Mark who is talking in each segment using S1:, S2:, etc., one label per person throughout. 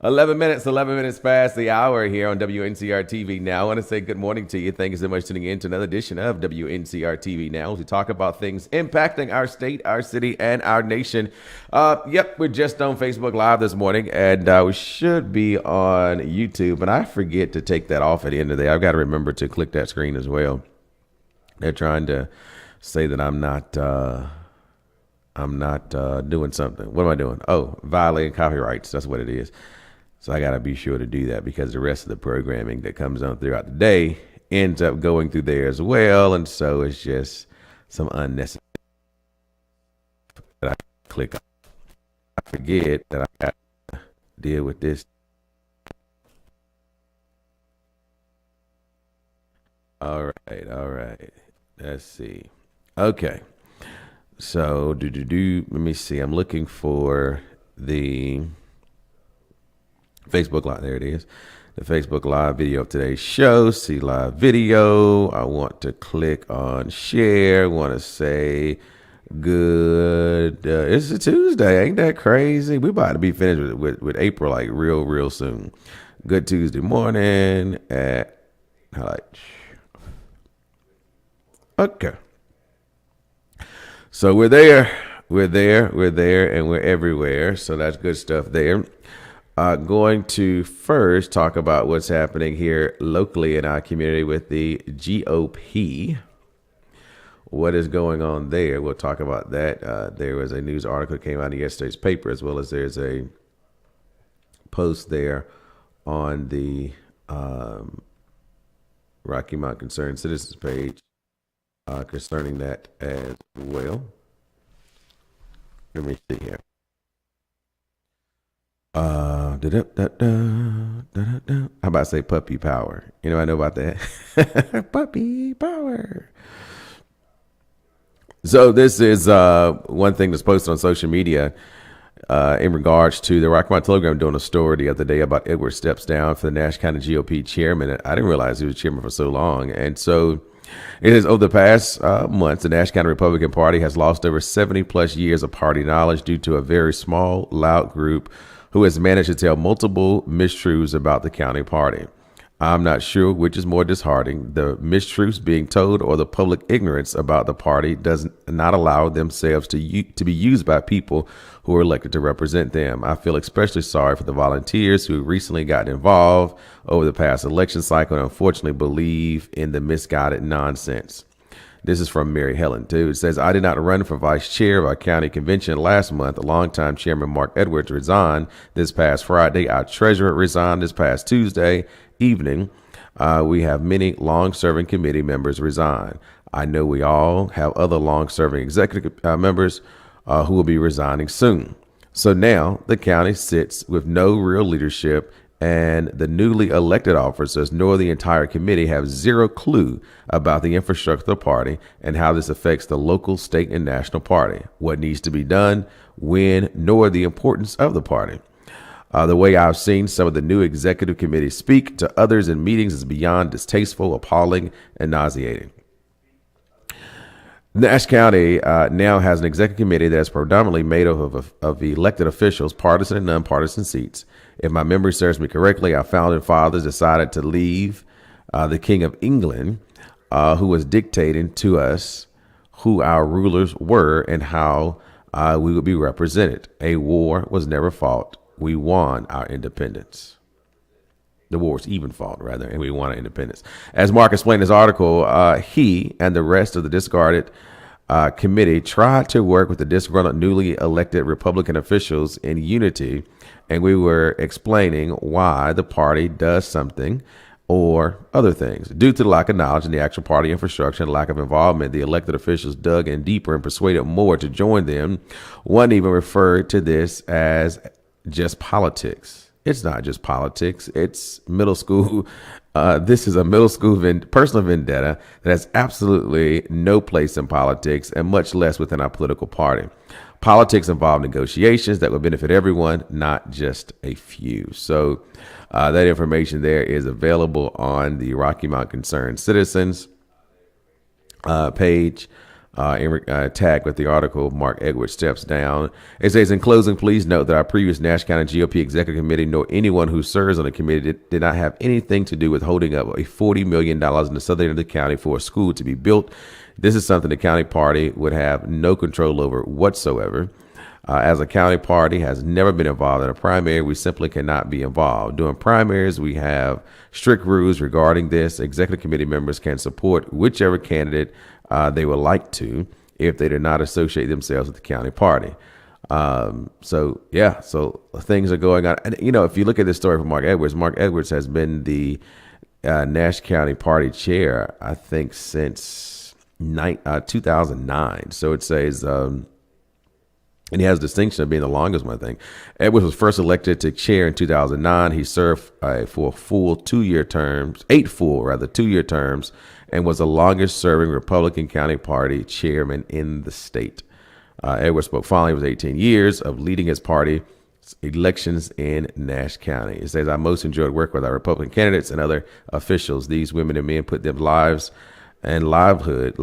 S1: 11 minutes past the hour here on WNCR-TV Now. I want to say good morning to you. Thank you so much for tuning in to another edition of WNCR-TV Now as we talk about things impacting our state, our city, and our nation. We're just on Facebook Live this morning, and we should be on YouTube, and I forget to take that off at the end of the day. I've got to remember to click that screen as well. They're trying to say that I'm not doing something. What am I doing? Oh, violating copyrights. That's what it is. So I got to be sure to do that because the rest of the programming that comes on throughout the day ends up going through there as well. And so it's just some unnecessary that I click on. I forget that I got to deal with this. All right. Let's see. Okay. So let me see. I'm looking for the Facebook Live. There it is. The Facebook Live video of today's show. See live video. I want to click on share. I want to say good. It's a Tuesday. Ain't that crazy? We about to be finished with April like real soon. Good Tuesday morning at highlights. Okay. So we're there, and we're everywhere. So that's good stuff there. Going to first talk about what's happening here locally in our community with the GOP. What is going on there? We'll talk about that. There was a news article that came out in yesterday's paper, as well as there's a post there on the Rocky Mount Concerned Citizens page concerning that as well. Let me see here. How about to say puppy power? You know, I know about that. Puppy power. So this is one thing that's posted on social media in regards to the Rocky Mount Telegram doing a story the other day about Edward steps down for the Nash County GOP chairman. I didn't realize he was chairman for so long. And so it is over the past months, the Nash County Republican Party has lost over 70 plus years of party knowledge due to a very small, loud group who has managed to tell multiple mistruths about the county party. I'm not sure which is more disheartening, the mistruths being told or the public ignorance about the party does not allow themselves to be used by people who are elected to represent them. I feel especially sorry for the volunteers who recently got involved over the past election cycle and unfortunately believe in the misguided nonsense. This is from Mary Helen, too. It says, I did not run for vice chair of our county convention last month. Longtime chairman Mark Edwards resigned this past Friday. Our treasurer resigned this past Tuesday evening. We have many long-serving committee members resign. I know we all have other long-serving executive members who will be resigning soon. So now the county sits with no real leadership, and the newly elected officers nor the entire committee have zero clue about the infrastructure of the party and how this affects the local, state, and national party, what needs to be done, when, nor the importance of the party. The way I've seen some of the new executive committees speak to others in meetings is beyond distasteful, appalling, and nauseating. Nash County now has an executive committee that is predominantly made up of elected officials, partisan and nonpartisan seats. If my memory serves me correctly, our founding fathers decided to leave the King of England, who was dictating to us who our rulers were and how we would be represented. A war was never fought. We won our independence. The war was even fought, rather, and we won our independence. As Mark explained in his article, he and the rest of the discarded committee tried to work with the disgruntled newly elected Republican officials in unity, and we were explaining why the party does something or other things. Due to the lack of knowledge in the actual party infrastructure and lack of involvement, the elected officials dug in deeper and persuaded more to join them. One even referred to this as just politics. It's not just politics. It's middle school. This is a middle school personal vendetta that has absolutely no place in politics and much less within our political party. Politics involve negotiations that would benefit everyone, not just a few. So that information there is available on the Rocky Mount Concerned Citizens page. Tag with the article, Mark Edwards steps down. It says, in closing, please note that our previous Nash County GOP Executive Committee nor anyone who serves on the committee did not have anything to do with holding up a $40 million in the southern end of the county for a school to be built. This is something the county party would have no control over whatsoever. As a county party has never been involved in a primary, we simply cannot be involved. During primaries, we have strict rules regarding this. Executive committee members can support whichever candidate they would like to if they do not associate themselves with the county party. So things are going on. And, if you look at this story from Mark Edwards has been the Nash County Party chair, I think, since 2009. So it says... and he has a distinction of being the longest one, I think. Edwards was first elected to chair in 2009. He served for eight full 2-year terms, and was the longest serving Republican County Party chairman in the state. Edwards spoke following his 18 years of leading his party elections in Nash County. It says, I most enjoyed work with our Republican candidates and other officials. These women and men put their lives and livelihoods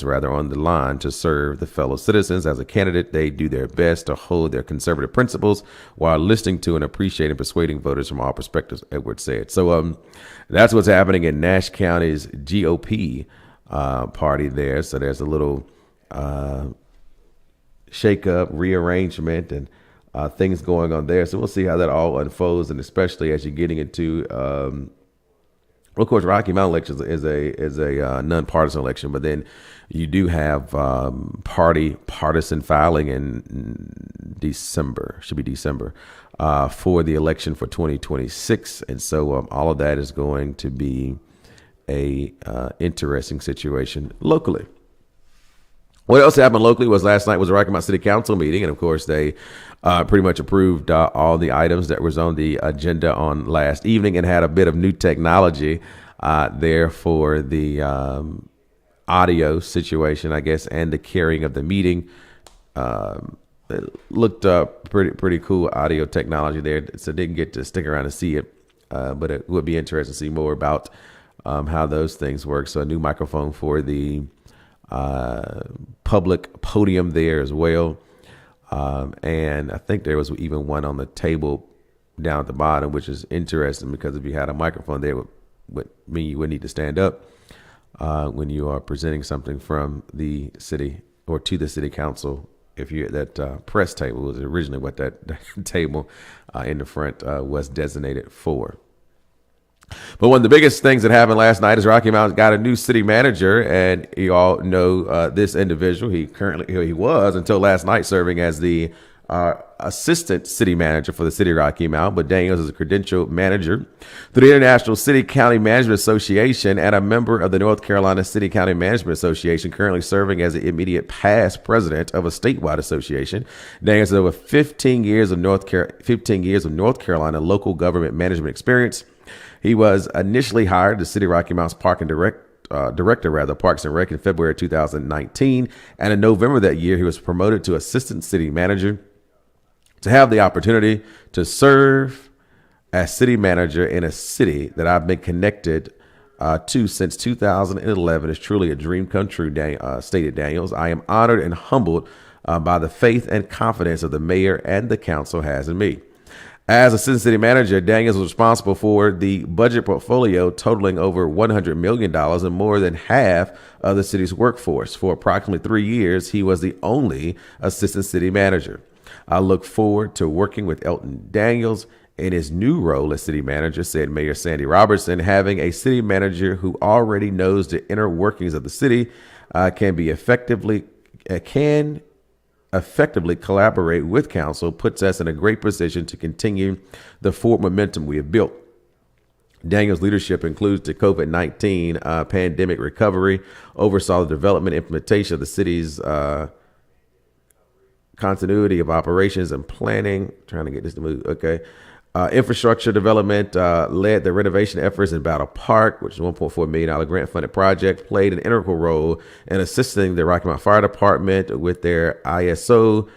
S1: on the line to serve the fellow citizens. As a candidate, they do their best to hold their conservative principles while listening to and appreciating and persuading voters from all perspectives, Edwards said. So that's what's happening in Nash County's GOP party there. So there's a little shake-up, rearrangement, and things going on there. So we'll see how that all unfolds, and especially as you're getting into of course, Rocky Mountain election is a nonpartisan election, but then you do have partisan filing in December, for the election for 2026, and so all of that is going to be a interesting situation locally. What else happened locally was last night was a Rocky Mount City Council meeting, and of course they pretty much approved all the items that was on the agenda on last evening, and had a bit of new technology there for the audio situation, I guess, and the carrying of the meeting. It looked pretty cool audio technology there, so didn't get to stick around and see it, but it would be interesting to see more about how those things work. So a new microphone for the public podium there as well. And I think there was even one on the table down at the bottom, which is interesting because if you had a microphone there, would mean you would need to stand up when you are presenting something from the city or to the city council. If you're at that press table, was originally what that table in the front was designated for. But one of the biggest things that happened last night is Rocky Mount got a new city manager, and you all know this individual. He was until last night serving as the assistant city manager for the city of Rocky Mount, but Daniels is a credentialed manager through the International City County Management Association and a member of the North Carolina City County Management Association, currently serving as the immediate past president of a statewide association. Daniels has over 15 years of North Carolina local government management experience. He was initially hired as City of Rocky Mount's Parks and Rec in February 2019. And in November that year, he was promoted to assistant city manager. To have the opportunity to serve as city manager in a city that I've been connected to since 2011 is truly a dream come true, stated Daniels. I am honored and humbled by the faith and confidence of the mayor and the council has in me. As assistant city manager, Daniels was responsible for the budget portfolio totaling over $100 million and more than half of the city's workforce. For approximately 3 years, he was the only assistant city manager. I look forward to working with Elton Daniels in his new role as city manager, said Mayor Sandy Robertson. Having a city manager who already knows the inner workings of the city can effectively collaborate with council puts us in a great position to continue the forward momentum we have built. Daniels' leadership includes the COVID-19 pandemic recovery, oversaw the development and implementation of the city's continuity of operations and planning. Trying to get this to move. Okay. Infrastructure development, led the renovation efforts in Battle Park, which is a $1.4 million grant funded project, played an integral role in assisting the Rocky Mount Fire Department with their ISO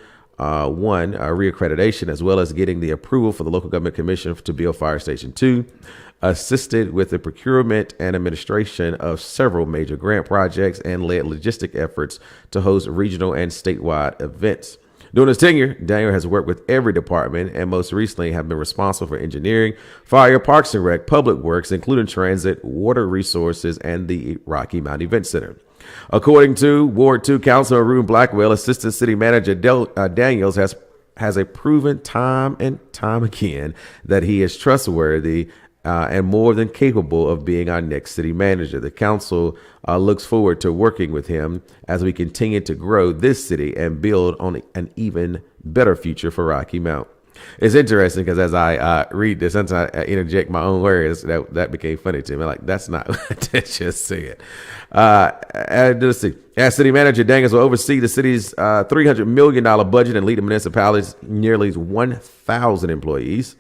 S1: one, reaccreditation, as well as getting the approval for the local government commission to build Fire Station 2, assisted with the procurement and administration of several major grant projects, and led logistic efforts to host regional and statewide events. During his tenure, Daniel has worked with every department and most recently have been responsible for engineering, fire, parks and rec, public works, including transit, water resources, and the Rocky Mountain Event Center. According to Ward 2 Councilor Ruben Blackwell, Assistant City Manager Daniels has a proven time and time again that he is trustworthy and more than capable of being our next city manager. The council looks forward to working with him as we continue to grow this city and build on an even better future for Rocky Mount. It's interesting because as I read this, sometimes I interject my own words. That became funny to me. Like, that's not what I just said. As city manager, Daniels will oversee the city's $300 million budget and lead the municipality's nearly 1,000 employees.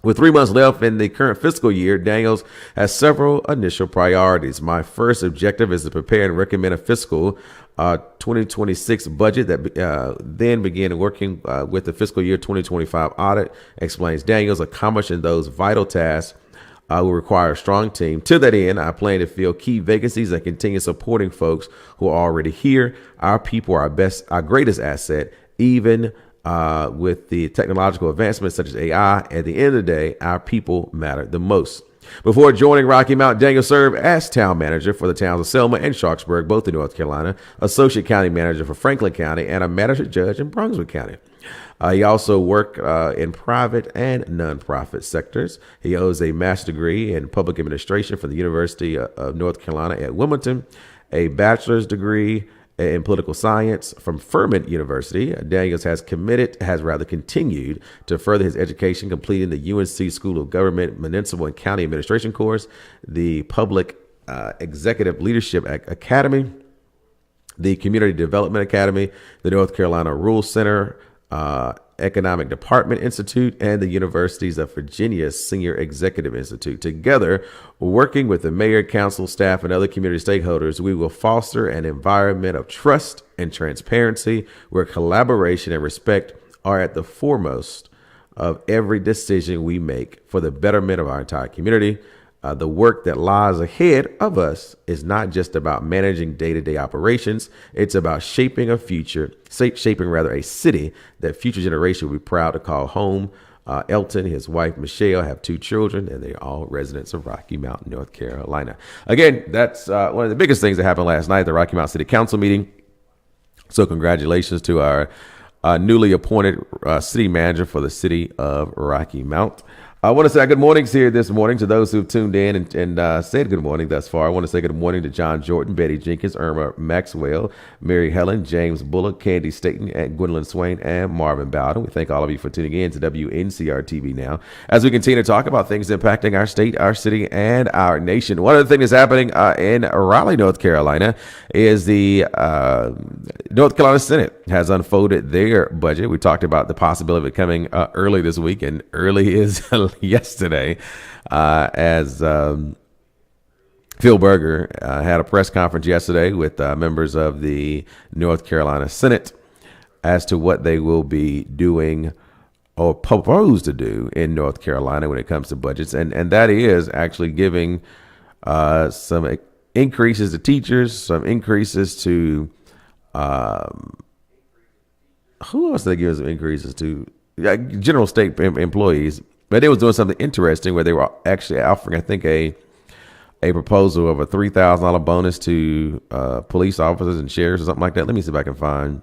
S1: With 3 months left in the current fiscal year, Daniels has several initial priorities. My first objective is to prepare and recommend a fiscal 2026 budget that then begin working with the fiscal year 2025 audit, explains Daniels. Accomplishing those vital tasks will require a strong team. To that end, I plan to fill key vacancies and continue supporting folks who are already here. Our people are our greatest asset, even with the technological advancements such as AI. At the end of the day, our people matter the most. Before joining Rocky Mount, Daniel served as town manager for the towns of Selma and Sharpsburg, both in North Carolina, associate county manager for Franklin County, and a magistrate judge in Brunswick County. He also worked in private and nonprofit sectors. He owns a master's degree in public administration from the University of North Carolina at Wilmington, a bachelor's degree in political science from Furman University. Daniels has continued to further his education, completing the UNC School of Government, Municipal and County Administration course, the Public Executive Leadership Academy, the Community Development Academy, the North Carolina Rural Center, Economic Department Institute, and the Universities of Virginia's Senior Executive Institute. Together, working with the mayor, council, staff, and other community stakeholders, we will foster an environment of trust and transparency where collaboration and respect are at the foremost of every decision we make for the betterment of our entire community. The work that lies ahead of us is not just about managing day-to-day operations. It's about shaping a city that future generations will be proud to call home. Elton, his wife, Michelle, have 2 children, and they're all residents of Rocky Mount, North Carolina. Again, that's one of the biggest things that happened last night, the Rocky Mount City Council meeting. So congratulations to our newly appointed city manager for the city of Rocky Mount. I want to say good mornings here this morning to those who've tuned in and said good morning thus far. I want to say good morning to John Jordan, Betty Jenkins, Irma Maxwell, Mary Helen, James Bullock, Candy Staten, and Gwendolyn Swain, and Marvin Bowden. We thank all of you for tuning in to Wncr-Tv Now as we continue to talk about things impacting our state, our city, and our nation. One of the things that's happening in Raleigh, North Carolina is the North Carolina Senate has unfolded their budget. We talked about the possibility of it coming early this week, and early is yesterday, as Phil Berger had a press conference yesterday with members of the North Carolina Senate as to what they will be doing or propose to do in North Carolina when it comes to budgets. And that is actually giving some increases to teachers, some increases to who else did they give some increases to? General state employees. But they was doing something interesting where they were actually offering, I think, a proposal of a $3,000 bonus to police officers and sheriffs or something like that. Let me see if I can find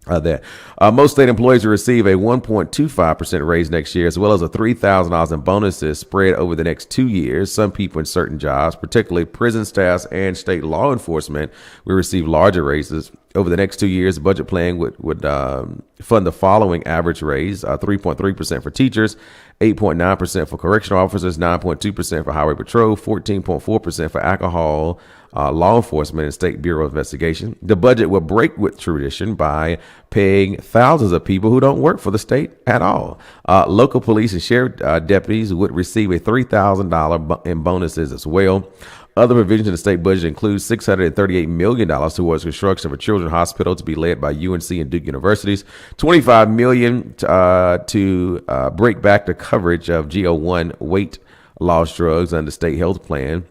S1: that. Most state employees will receive a 1.25% raise next year, as well as a $3,000 in bonuses spread over the next 2 years. Some people in certain jobs, particularly prison staffs and state law enforcement, will receive larger raises. Over the next 2 years, the budget plan would fund the following average raise: 3.3% for teachers, 8.9% for correctional officers, 9.2% for highway patrol, 14.4% for alcohol, law enforcement, and State Bureau of Investigation. The budget will break with tradition by paying thousands of people who don't work for the state at all. Local police and sheriff deputies would receive a $3,000 in bonuses as well. Other provisions in the state budget include $638 million towards construction of a children's hospital to be led by UNC and Duke universities, $25 million to break back the coverage of GO1 weight loss drugs under state health plan.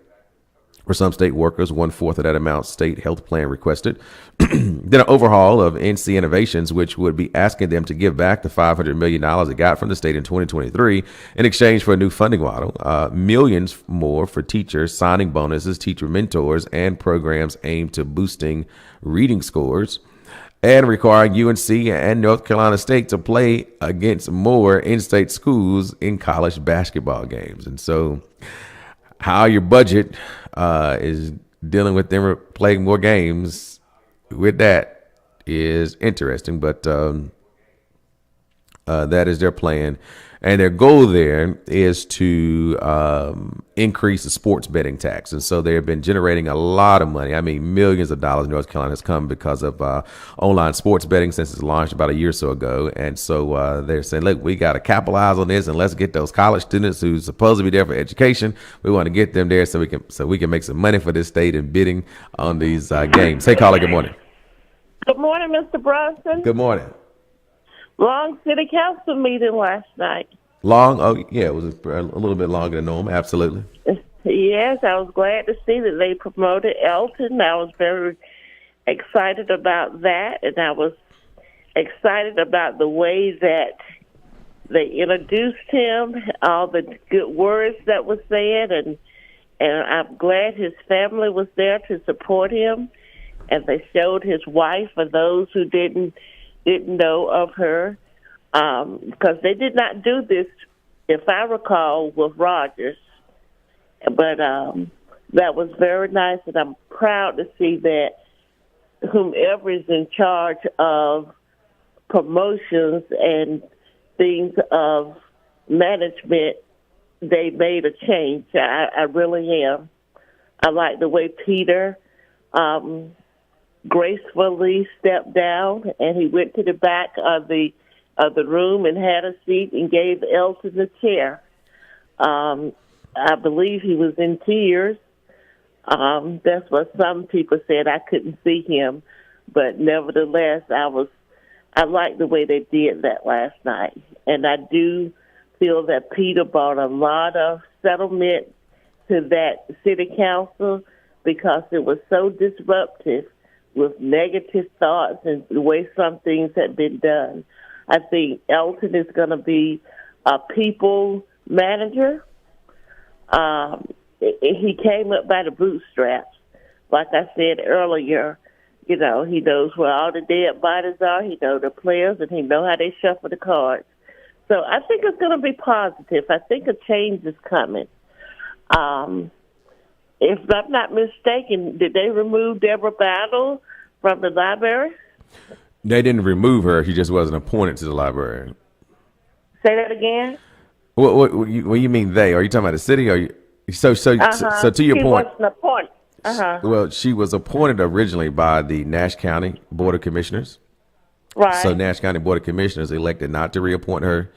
S1: For some state workers, 1/4 of that amount state health plan requested. Then an overhaul of NC Innovations, which would be asking them to give back the $500 million it got from the state in 2023 in exchange for a new funding model. Millions more for teachers, signing bonuses, teacher mentors, and programs aimed to boosting reading scores. And requiring UNC and North Carolina State to play against more in-state schools in college basketball games. And so how your budget is dealing with them playing more games with that is interesting, but that is their plan. And their goal there is to increase the sports betting tax. And so they have been generating a lot of money. I mean, millions of dollars in North Carolina has come because of online sports betting since it's launched about a year or so ago. And so they're saying, look, we got to capitalize on this and let's get those college students who's supposed to be there for education. We want to get them there so we can make some money for this state and bidding on these games. Hey, caller, good morning.
S2: Good morning, Mr. Brunson.
S1: Good morning.
S2: Long city council meeting last night.
S1: Long? Oh, yeah, it was a little bit longer than normal. Absolutely.
S2: Yes, I was glad to see that they promoted Elton. I was very excited about that, and I was excited about the way that they introduced him, all the good words that were said, and I'm glad his family was there to support him, and they showed his wife for those who didn't know of her, because they did not do this, if I recall, with Rogers. But that was very nice, and I'm proud to see that whomever is in charge of promotions and things of management, they made a change. I really am. I like the way Peter gracefully stepped down, and he went to the back of the room and had a seat and gave Elton a chair. I believe he was in tears. That's what some people said. I couldn't see him, but nevertheless, I liked the way they did that last night, and I do feel that Peter brought a lot of settlement to that city council because it was so disruptive with negative thoughts and the way some things had been done. I think Elton is going to be a people manager. He came up by the bootstraps. Like I said earlier, he knows where all the dead bodies are. He knows the players, and he knows how they shuffle the cards. So I think it's going to be positive. I think a change is coming. If I'm not mistaken, did they remove Deborah Battle from the library?
S1: They didn't remove her. She just wasn't appointed to the library.
S2: Say that again?
S1: What you mean they? Are you talking about the city? Or so to your point?
S2: She wasn't appointed.
S1: Well, she was appointed originally by the Nash County Board of Commissioners.
S2: Right.
S1: So Nash County Board of Commissioners elected not to reappoint her.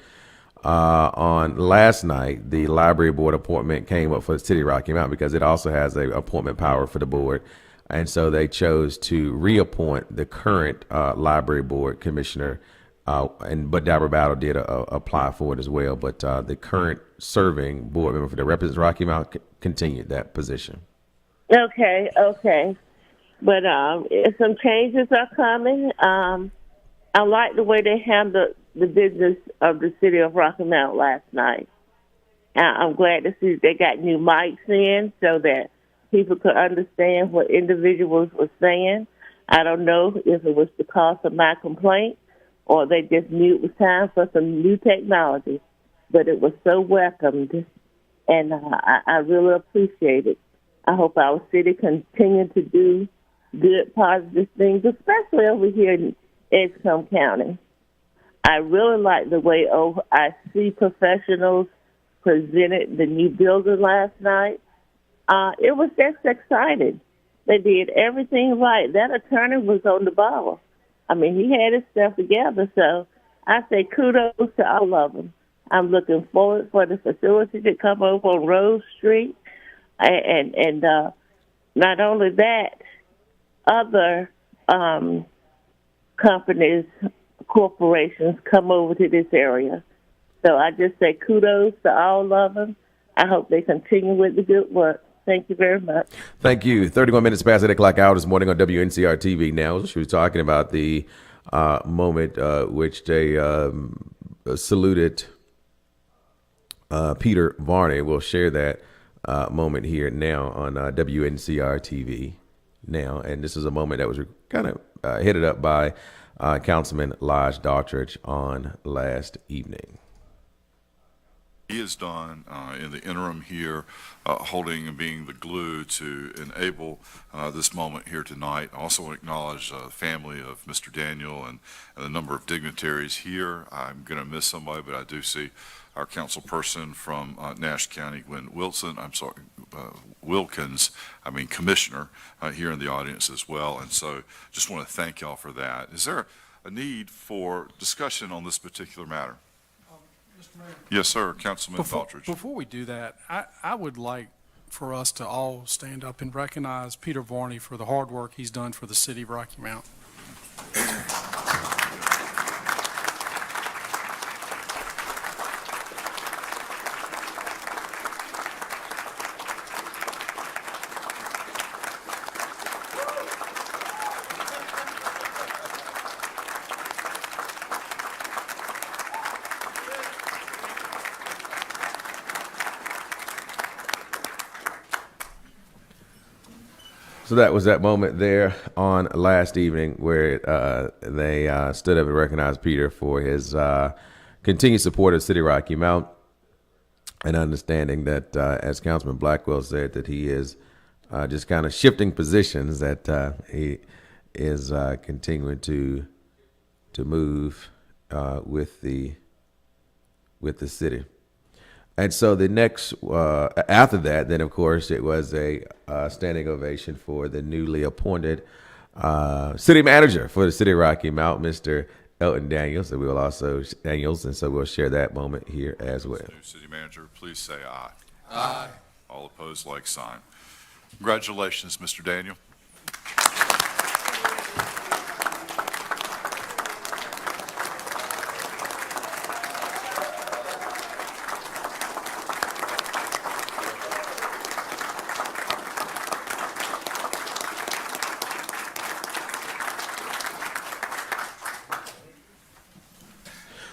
S1: On last night, the library board appointment came up for the city of Rocky Mount because it also has a appointment power for the board. And so they chose to reappoint the current library board commissioner, but Deborah Battle did apply for it as well. But the current serving board member for the represents Rocky Mount continued that position.
S2: Okay. But some changes are coming. I like the way they handled the business of the city of Rocky Mount last night. I'm glad to see they got new mics in so that people could understand what individuals were saying. I don't know if it was because of my complaint or they just knew it was time for some new technology, but it was so welcomed, and I really appreciate it. I hope our city continue to do good, positive things, especially over here in Edgecombe County. I really like the way OIC professionals presented the new building last night. It was just exciting. They did everything right. That attorney was on the ball. I mean, he had his stuff together. So I say kudos to all of them. I'm looking forward for the facility to come over on Rose Street, and not only that, other companies, corporations come over to this area. So I just say kudos to all of them. I hope they continue with the good work. Thank you very much.
S1: Thank you. 31 minutes past 8 o'clock hour this morning on WNCR-TV Now. She was talking about the moment which they saluted Peter Varney. We'll share that moment here now on WNCR-TV Now. And this is a moment that was kind of headed up by Councilman Lodge Daughtridge on last evening.
S3: He has done in the interim here, holding and being the glue to enable this moment here tonight. I also want to acknowledge the family of Mr. Daniel and the number of dignitaries here. I'm going to miss somebody, but I do see our council person from Nash County, Gwen Wilkins, Commissioner, here in the audience as well. And so just want to thank y'all for that. Is there a need for discussion on this particular matter?
S4: Mr. Mayor.
S3: Yes, sir, Councilman Daughtridge.
S4: Before we do that, I would like for us to all stand up and recognize Peter Varney for the hard work he's done for the city of Rocky Mount.
S1: So that was that moment there on last evening where they stood up and recognized Peter for his continued support of City Rocky Mount, and understanding that, as Councilman Blackwell said, that he is just kind of shifting positions, that he is continuing to move with the city. And so the next, after that, then of course it was a standing ovation for the newly appointed city manager for the city of Rocky Mount, Mr. Elton Daniels. And we will also and so we'll share that moment here as well.
S3: New city manager, please say aye.
S4: Aye.
S3: All opposed, like sign. Congratulations, Mr. Daniel.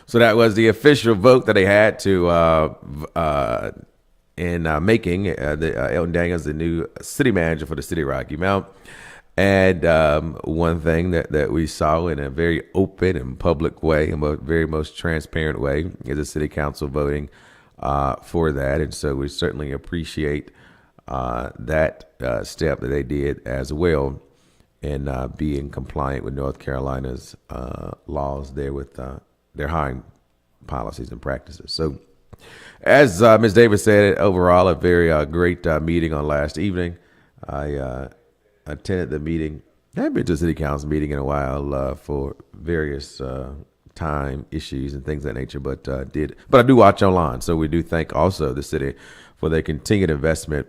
S1: So that was the official vote that they had to in making Elton Daniels the new city manager for the city of Rocky Mount. And one thing that we saw in a very open and public way, a very most transparent way, is the city council voting for that. And so we certainly appreciate that step that they did as well in being compliant with North Carolina's laws there with their hiring policies and practices. So as Ms. Davis said, overall, a very great meeting on last evening. I attended the meeting. I haven't been to a city council meeting in a while for various time issues and things of that nature, but I do watch online. So we do thank also the city for their continued investment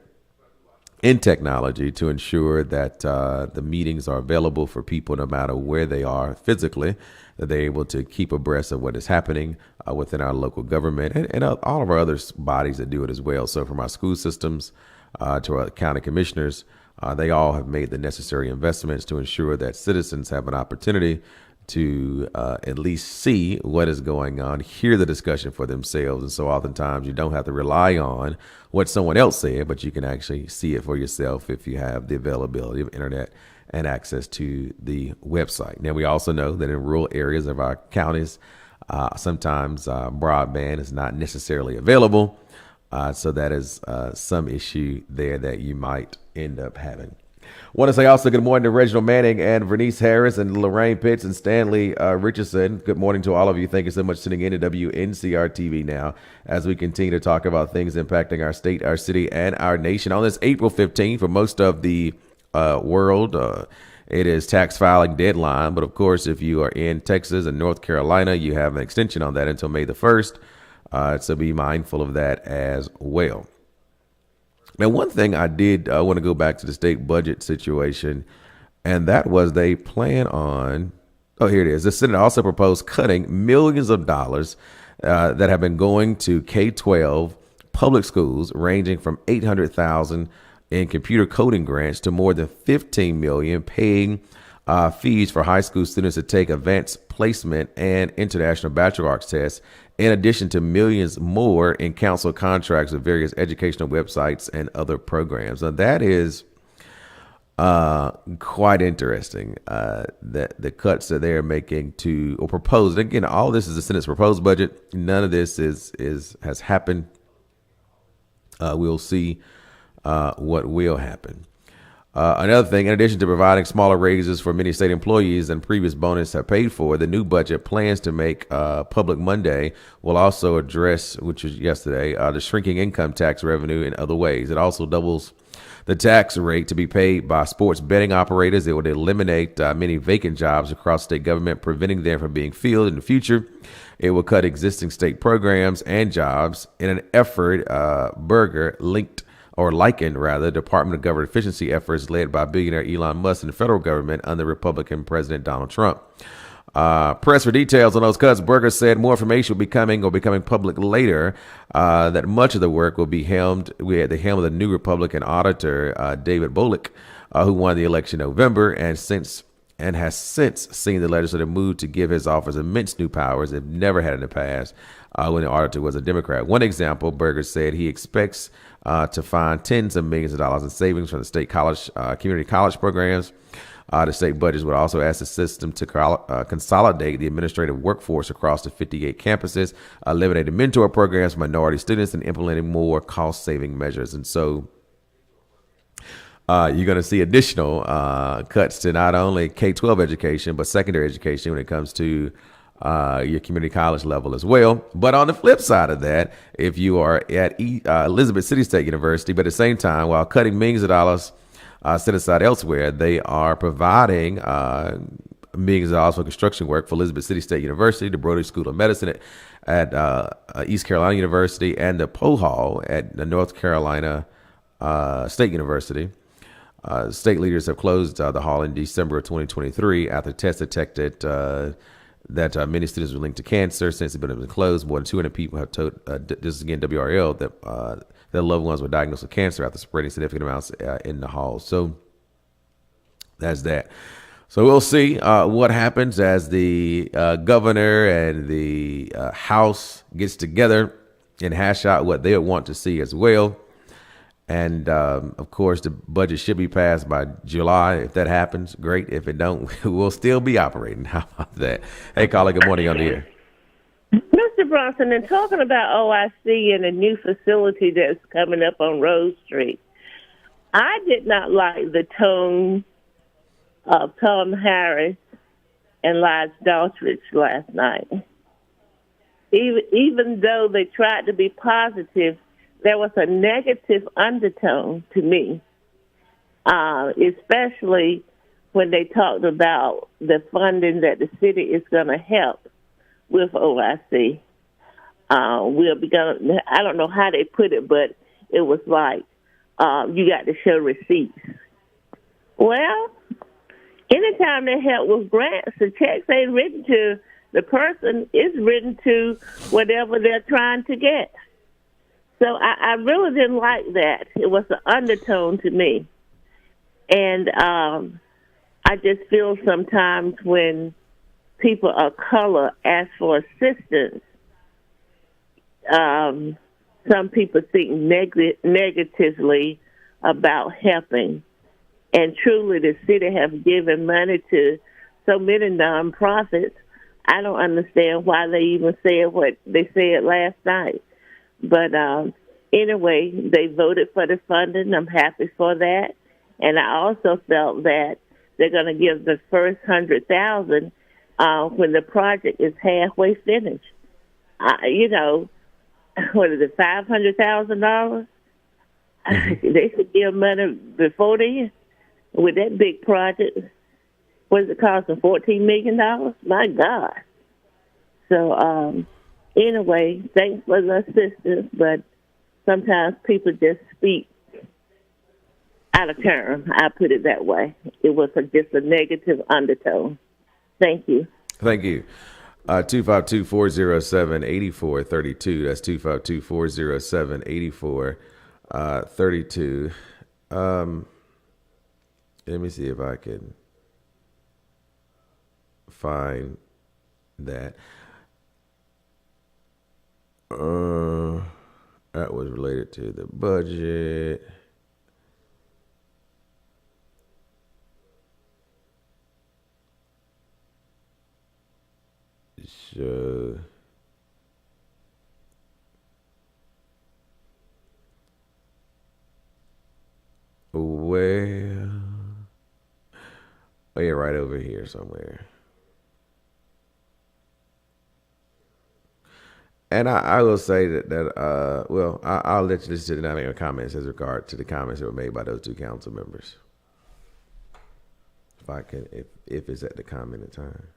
S1: in technology to ensure that the meetings are available for people no matter where they are physically, that they're able to keep abreast of what is happening within our local government and all of our other bodies that do it as well. So from our school systems to our county commissioners, they all have made the necessary investments to ensure that citizens have an opportunity to at least see what is going on, hear the discussion for themselves. And so oftentimes you don't have to rely on what someone else said, but you can actually see it for yourself if you have the availability of internet and access to the website. Now, we also know that in rural areas of our counties, sometimes broadband is not necessarily available. So that is some issue there that you might end up having. Want to say also good morning to Reginald Manning and Vernice Harris and Lorraine Pitts and Stanley Richardson. Good morning to all of you. Thank you so much for tuning in to WNCR-TV Now as we continue to talk about things impacting our state, our city, and our nation on this April 15th. For most of the world, it is tax filing deadline. But of course, if you are in Texas and North Carolina, you have an extension on that until May the 1st. So be mindful of that as well. Now, one thing I did want to go back to the state budget situation, and that was they plan on, oh, here it is. The Senate also proposed cutting millions of dollars that have been going to K-12 public schools, ranging from $800,000 in computer coding grants to more than $15 million paying fees for high school students to take advanced placement and international bachelor arts tests, in addition to millions more in council contracts with various educational websites and other programs. Now, that is quite interesting, that the cuts that they're making to, or proposed. Again, all this is the Senate's proposed budget. None of this has happened. We'll see what will happen. Another thing, in addition to providing smaller raises for many state employees than previous bonus have paid for, the new budget plans to make Public Monday will also address, which was yesterday, the shrinking income tax revenue in other ways. It also doubles the tax rate to be paid by sports betting operators. It would eliminate many vacant jobs across state government, preventing them from being filled in the future. It will cut existing state programs and jobs in an effort Berger likened Department of Government efficiency efforts led by billionaire Elon Musk and the federal government under Republican President Donald Trump. Press for details on those cuts. Berger said more information will be becoming public later. That much of the work will be helmed at the helm of the new Republican auditor David Bullock, who won the election in November and has since seen the legislative move to give his office immense new powers they've never had in the past when the auditor was a Democrat. One example, Berger said he expects to find tens of millions of dollars in savings from the state college, community college programs. The state budgets would also ask the system to consolidate the administrative workforce across the 58 campuses, eliminating mentor programs for minority students, and implementing more cost-saving measures. And so you're going to see additional cuts to not only K-12 education, but secondary education when it comes to your community college level as well. But on the flip side of that, if you are at Elizabeth City State University, but at the same time, while cutting millions of dollars set aside elsewhere, they are providing millions of dollars for construction work for Elizabeth City State University, the Brody School of Medicine at East Carolina University, and the Poe Hall at the North Carolina State University. State leaders have closed the hall in December of 2023 after tests detected that many students were linked to cancer. Since it's been closed, more than 200 people have told, this is again WRL, that their loved ones were diagnosed with cancer after spreading significant amounts in the hall. So that's that. So we'll see what happens as the governor and the House gets together and hash out what they want to see as well. And of course, the budget should be passed by July. If that happens, great. If it don't, we'll still be operating. How about that? Hey, caller, good morning on the air.
S2: Mr. Bronson, and talking about OIC and a new facility that's coming up on Rose Street, I did not like the tone of Tom Harris and Lige Daltrich last night. Even though they tried to be positive, there was a negative undertone to me, especially when they talked about the funding that the city is going to help with OIC. We'll be going. I don't know how they put it, but it was like you got to show receipts. Well, anytime they help with grants, the checks ain't written to the person; it's written to whatever they're trying to get. So I really didn't like that. It was an undertone to me. And I just feel sometimes when people of color ask for assistance, some people think negatively about helping. And truly, the city have given money to so many nonprofits. I don't understand why they even said what they said last night. But anyway, they voted for the funding. I'm happy for that. And I also felt that they're going to give the first $100,000 when the project is halfway finished. What is it, $500,000? They should give money before then with that big project. what is it costing, $14 million? My God. So, anyway, thanks for the assistance, but sometimes people just speak out of term. I put it that way. It was just a negative undertone. Thank you.
S1: Thank you. 252-407-8432. That's 252-407-8432. Let me see if I can find that. That was related to the budget. So, well, oh yeah, right over here somewhere. And I will say that well, I'll let you listen to the dynamic comments as regard to the comments that were made by those two council members. If I can, if it's at the comment in time.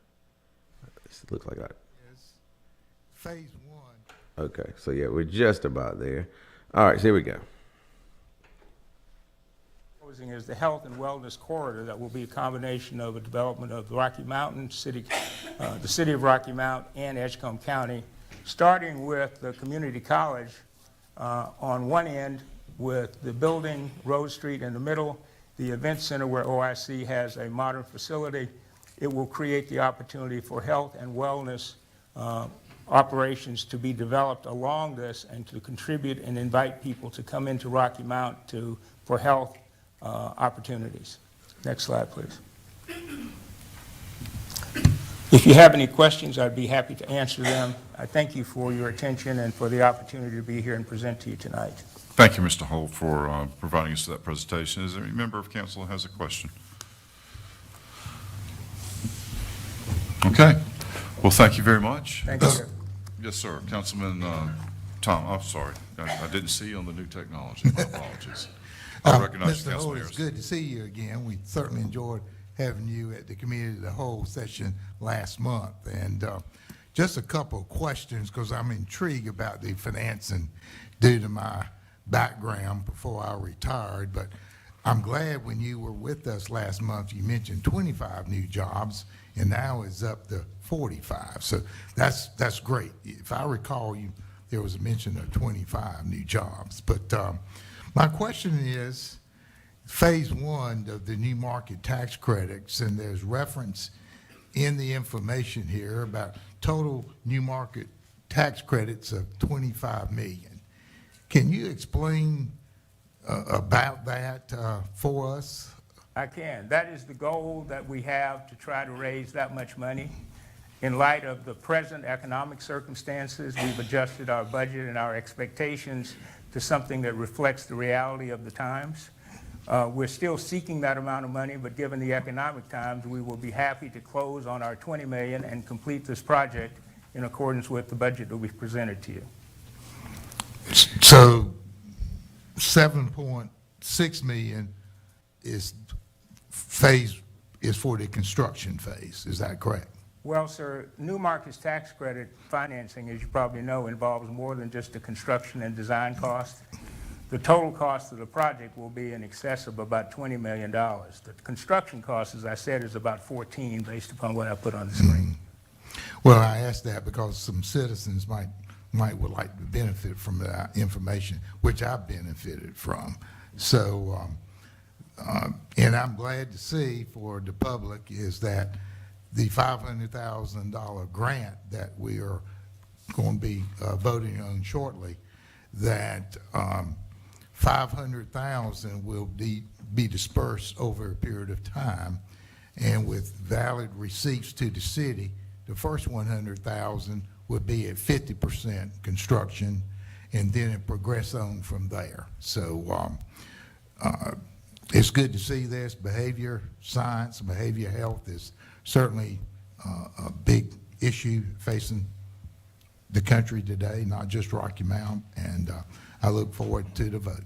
S1: It looks like that.
S5: Yes. Phase 1.
S1: Okay, so yeah, we're just about there. All right, so here we go.
S6: Proposing is the health and wellness corridor that will be a combination of a development of Rocky Mountain City, the city of Rocky Mount and Edgecombe County, starting with the community college on one end with the building, Rose Street in the middle, the event center where OIC has a modern facility. It will create the opportunity for health and wellness operations to be developed along this and to contribute and invite people to come into Rocky Mount for health opportunities. Next slide, please. If you have any questions, I'd be happy to answer them. I thank you for your attention and for the opportunity to be here and present to you tonight.
S3: Thank you, Mr. Holt, for providing us that presentation. Is there any member of council that has a question? Okay. Well, thank you very much.
S6: Thank you.
S3: Yes, sir. Councilman Tom, I'm sorry. I didn't see you on the new technology. My apologies. I recognize
S5: Mr.
S3: you,
S5: Holt,
S3: Councilman
S5: it's
S3: Harris.
S5: good to see you again. We certainly enjoyed having you at the Committee of the Whole session last month. And just a couple of questions, because I'm intrigued about the financing due to my background before I retired. But I'm glad when you were with us last month, you mentioned 25 new jobs, and now it's up to 45. So that's great. If I recall, there was a mention of 25 new jobs. But my question is, phase 1 of the new market tax credits, and there's reference in the information here about total new market tax credits of $25 million. Can you explain about that for us?
S6: I can. That is the goal that we have, to try to raise that much money. In light of the present economic circumstances, we've adjusted our budget and our expectations to something that reflects the reality of the times. We're still seeking that amount of money, but given the economic times, we will be happy to close on our $20 million and complete this project in accordance with the budget that we've presented to you.
S5: So 7.6 million is for the construction phase. Is that correct?
S6: Well, sir, New Markets tax credit financing, as you probably know, involves more than just the construction and design cost. The total cost of the project will be in excess of about $20 million. The construction cost, as I said, is about 14 based upon what I put on the screen.
S5: Well, I asked that because some citizens would like to benefit from that information, which I benefited from. So, and I'm glad to see for the public is that the $500,000 grant that we are going to be voting on shortly, that $500,000 will be dispersed over a period of time, and with valid receipts to the city, the first $100,000 would be at 50% construction, and then it progress on from there. So it's good to see this. Behavior science, behavior health is certainly a big issue facing the country today, not just Rocky Mount, and I look forward to the vote.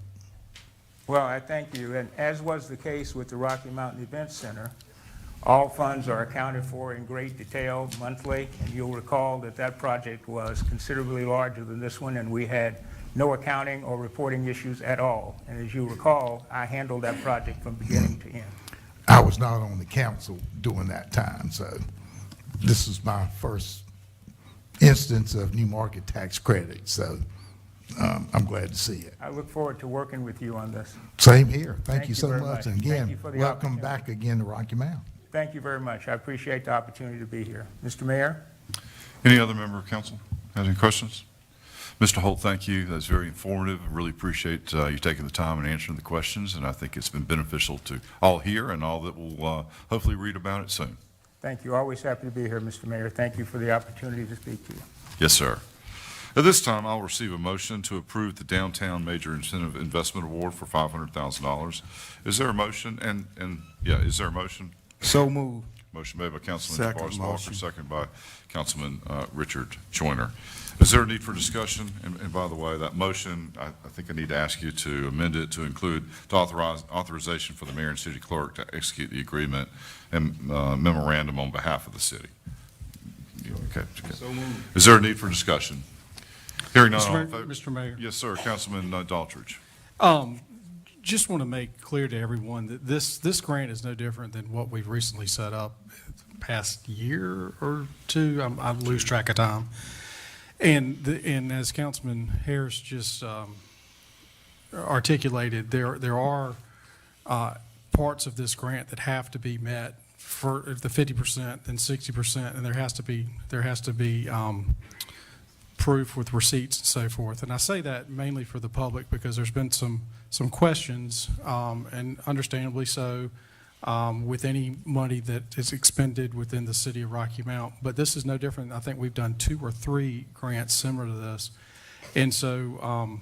S6: Well, I thank you. And as was the case with the Rocky Mountain Event Center, All funds are accounted for in great detail monthly, and you'll recall that that project was considerably larger than this one, and we had no accounting or reporting issues at all. And as you recall, I handled that project from beginning to end.
S5: I was not on the council during that time, so this is my first instance of new market tax credit, so I'm glad to see it.
S6: I look forward to working with you on this.
S5: Same here. Thank
S6: Thank
S5: you
S6: you
S5: so
S6: very
S5: much.
S6: much.
S5: And
S6: Thank
S5: again,
S6: you for the
S5: welcome
S6: opportunity.
S5: back again to Rocky Mount.
S6: Thank you very much. I appreciate the opportunity to be here. Mr. Mayor?
S3: Any other member of council has any questions? Mr. Holt, thank you. That's very informative. I really appreciate you taking the time and answering the questions, and I think it's been beneficial to all here and all that will hopefully read about it soon.
S6: Thank you. Always happy to be here, Mr. Mayor. Thank you for the opportunity to speak to you.
S3: Yes, sir. At this time, I'll receive a motion to approve the Downtown Major Incentive Investment Award for $500,000. Is there a motion? Is there a motion?
S7: So moved.
S3: Motion made by Councilman
S7: Second
S3: Jabari Walker,
S7: motion.
S3: second by Councilman Richard Joyner. Is there a need for discussion? And by the way, that motion, I think I need to ask you to amend it to include to authorize authorization for the mayor and city clerk to execute the agreement and memorandum on behalf of the city. Okay.
S7: So moved.
S3: Is there a need for discussion? Hearing none,
S4: Mr.
S3: all
S4: Mayor-
S3: in favor?
S4: Mr. Mayor.
S3: Yes, sir. Councilman Daltrich.
S4: Just want to make clear to everyone that this grant is no different than what we've recently set up the past year or two. I lose track of time. And as Councilman Harris just articulated, there are parts of this grant that have to be met. For if the 50%, then 60%, and there has to be proof with receipts and so forth. And I say that mainly for the public because there's been some questions, and understandably so, with any money that is expended within the city of Rocky Mount. But this is no different. I think we've done 2 or 3 grants similar to this. And so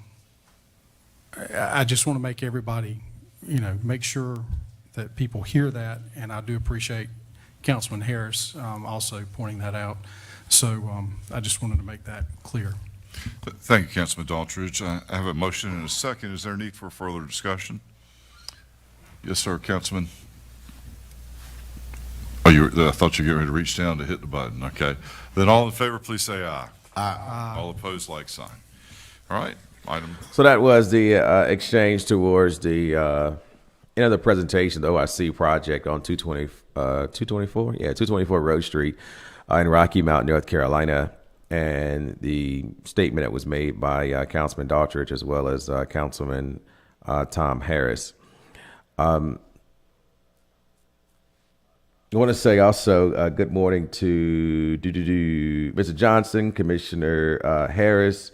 S4: I just want to make everybody, make sure that people hear that. And I do appreciate Councilman Harris also pointing that out. So I just wanted to make that clear.
S3: Thank you, Councilman Daltrich. I have a motion and a second. Is there a need for further discussion? Yes, sir, Councilman. Oh, I thought you were getting ready to reach down to hit the button. Okay. Then all in favor, please say aye. Aye. All opposed, like sign. All right. Item.
S1: So that was the exchange towards the the presentation, the OIC project on 224? Yeah, 224 Road Street in Rocky Mount, North Carolina, and the statement that was made by Councilman Daltrich as well as Councilman Tom Harris. I want to say also good morning to Mr. Johnson, Commissioner Harris,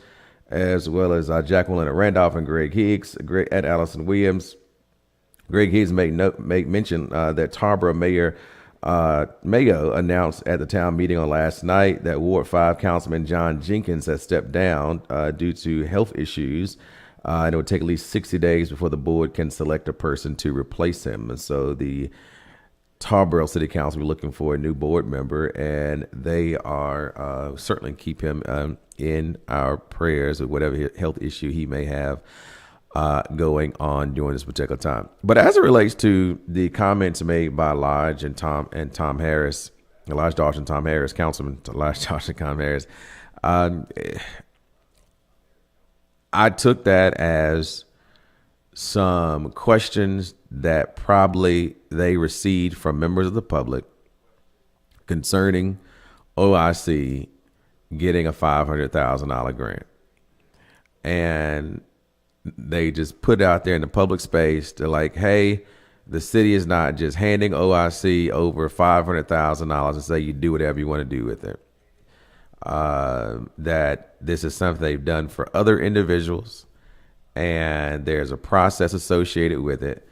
S1: as well as Jacqueline Randolph and Greg Higgs, and Allison Williams. Greg Higgs made mention that Tarboro Mayor Mayo announced at the town meeting on last night that Ward 5 Councilman John Jenkins has stepped down due to health issues. And it would take at least 60 days before the board can select a person to replace him. And so the Tarboro City Council will be looking for a new board member, and they are certainly keep him in our prayers with whatever health issue he may have going on during this particular time. But as it relates to the comments made by Elijah and Tom Harris, Elijah Dawson, Tom Harris, Councilman Elijah Dawson, Tom Harris, I took that as some questions that probably they received from members of the public concerning OIC getting a $500,000 grant. And they just put it out there in the public space. They're like, hey, the city is not just handing OIC over $500,000 and say you do whatever you want to do with it. That this is something they've done for other individuals, and there's a process associated with it.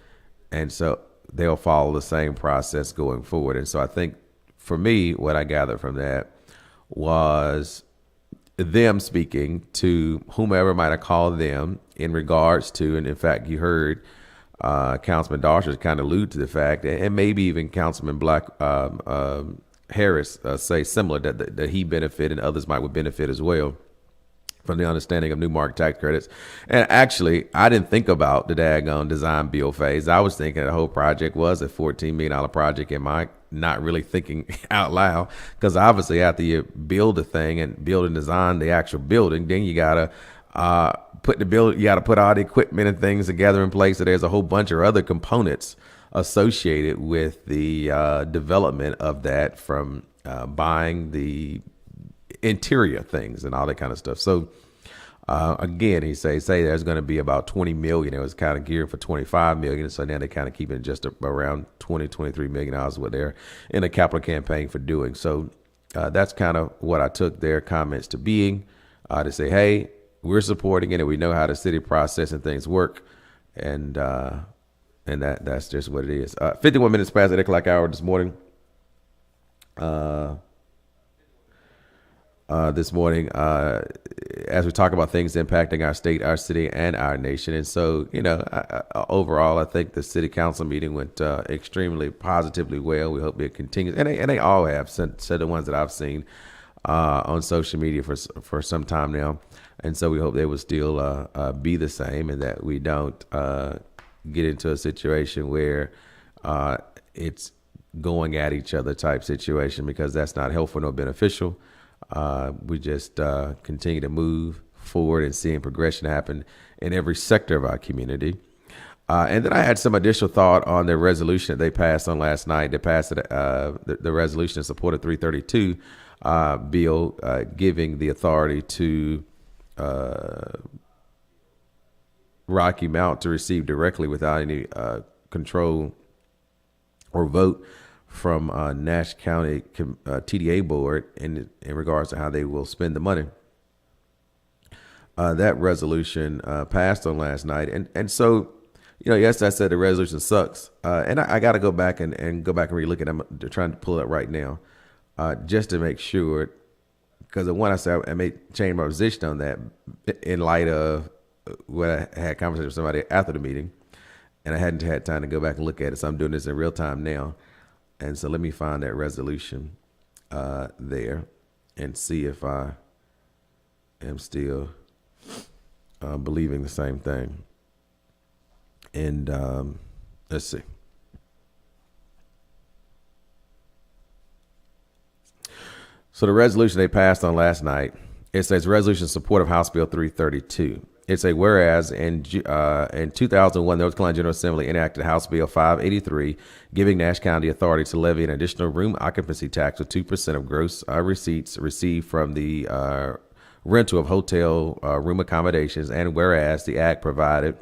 S1: And so they'll follow the same process going forward. And so I think for me, what I gathered from that was them speaking to whomever might have called them in regards to, and in fact, you heard Councilman Dawson kind of allude to the fact, and maybe even Councilman Harris say similar, that he benefited and others would benefit as well. from the understanding of new market tax credits. And actually, I didn't think about the daggone design build phase. I was thinking the whole project was a $14 million project. Am I not really thinking out loud? Because obviously after you build a thing and build and design the actual building, then you got to you got to put all the equipment and things together in place. So there's a whole bunch of other components associated with the development of that, from buying the interior things and all that kind of stuff. So again, he say there's going to be about 20 million. It was kind of geared for 25 million. So now they're kind of keeping it just around 23 million dollars what they're in a capital campaign for doing. So that's kind of what I took their comments to being, to say, hey, we're supporting it and we know how the city process and things work. And that's just what it is. 51 minutes past the 8 o'clock hour this morning. As we talk about things impacting our state, our city, and our nation. And so, overall, I think the city council meeting went extremely positively well. We hope it continues. And they all have, said the ones that I've seen on social media for some time now. And so we hope they will still be the same, and that we don't get into a situation where it's going at each other type situation, because that's not helpful nor beneficial. We just continue to move forward and seeing progression happen in every sector of our community. And then I had some additional thought on the resolution that they passed on last night. They passed the resolution in support of 332 bill, giving the authority to Rocky Mount to receive directly without any control or vote from Nash County TDA board in regards to how they will spend the money. That resolution passed on last night. And so, yes, I said the resolution sucks. And I got to go back and go back and relook at it. I'm trying to pull it up right now just to make sure. Because the one I said, I may change my position on that in light of what I had conversation with somebody after the meeting. And I hadn't had time to go back and look at it. So I'm doing this in real time now. And so let me find that resolution there and see if I am still believing the same thing. And let's see. So the resolution they passed on last night, it says resolution in support of House Bill 332. It's a whereas in 2001, the North Carolina General Assembly enacted House Bill 583, giving Nash County authority to levy an additional room occupancy tax of 2% of gross receipts received from the rental of hotel room accommodations. And whereas the act provided